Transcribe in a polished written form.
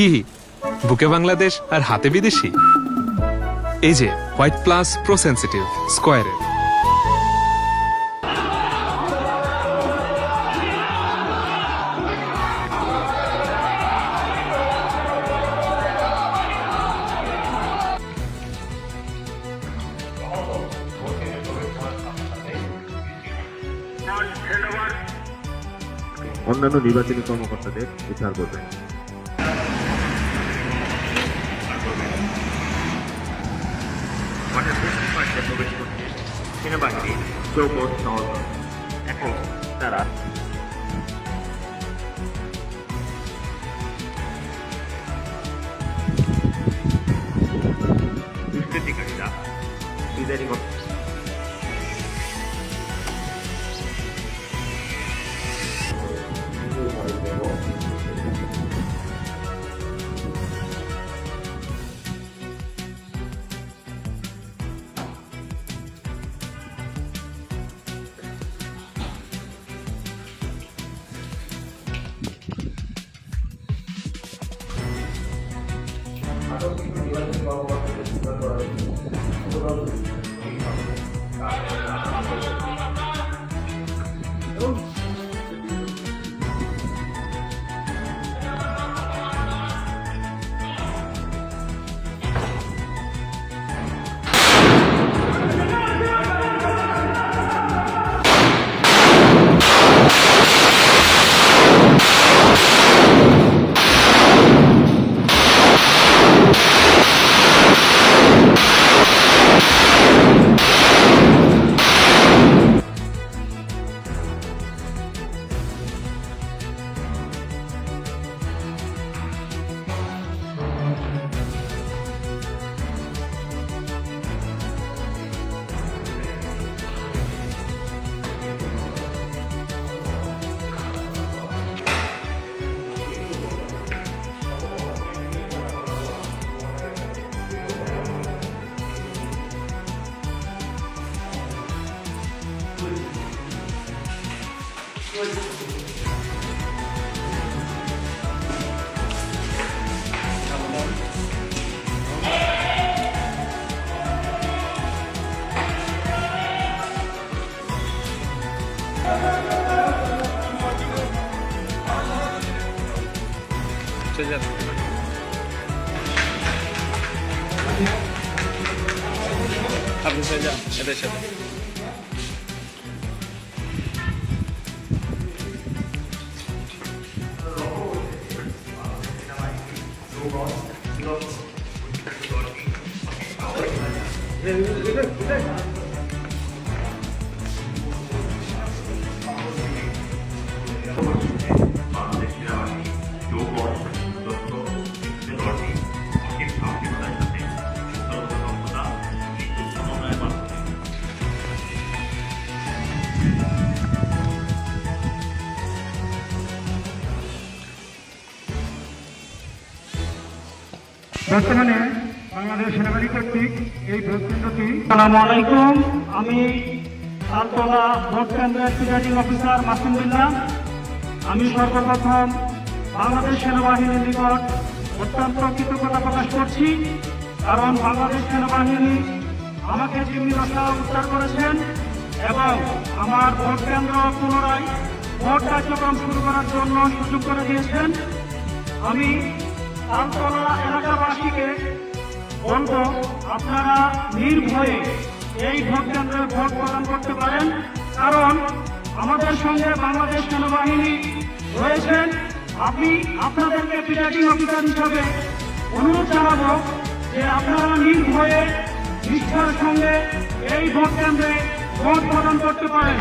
কি বুকে বাংলাদেশ আর হাতে বিদেশি? এই যে হোয়াইট প্লাস প্রো সেনসিটিভ স্কয়ারের। অন্যান্য নির্বাচনী কর্মকর্তাদের উদ্ধার করবেন। প্রবেশ করছে সেনাবাহিনীর চৌকট শহর। এখন তারা দুষ্কৃতিকারীরা প্রিজাইডিং অফিসার আপনি চলে যান এদের সাথে। বর্তমানে বাংলাদেশ সেনাবাহিনী কর্তৃক এই ভোট কেন্দ্রটি। আসসালামু আলাইকুম, আমি তালতলা ভোট কেন্দ্রের প্রিজাইডিং অফিসার মাসুম বিল্লাহ। আমি সর্বপ্রথম বাংলাদেশ সেনাবাহিনীর নিকট অত্যন্ত কৃতজ্ঞতা প্রকাশ করছি, কারণ বাংলাদেশ সেনাবাহিনী আমাকে জিম্মি রক্ষা উদ্ধার করেছেন এবং আমার ভোট কেন্দ্র পুনরায় ভোট কার্যক্রম শুরু করার জন্য সুযোগ করে দিয়েছেন। আমি তালতলা এলাকাবাসীকে বলবো, আপনারা নির্ভয়ে এই ভোট কেন্দ্রে ভোট প্রদান করতে পারেন, কারণ আমাদের সঙ্গে বাংলাদেশ সেনাবাহিনী রয়েছেন। আমি আপনাদেরকে প্রিজাইডিং অফিসার হিসাবে অনুরোধ জানাবো যে আপনারা নির্ভয়ে নিষ্ঠার সঙ্গে এই ভোট কেন্দ্রে ভোট প্রদান করতে পারেন।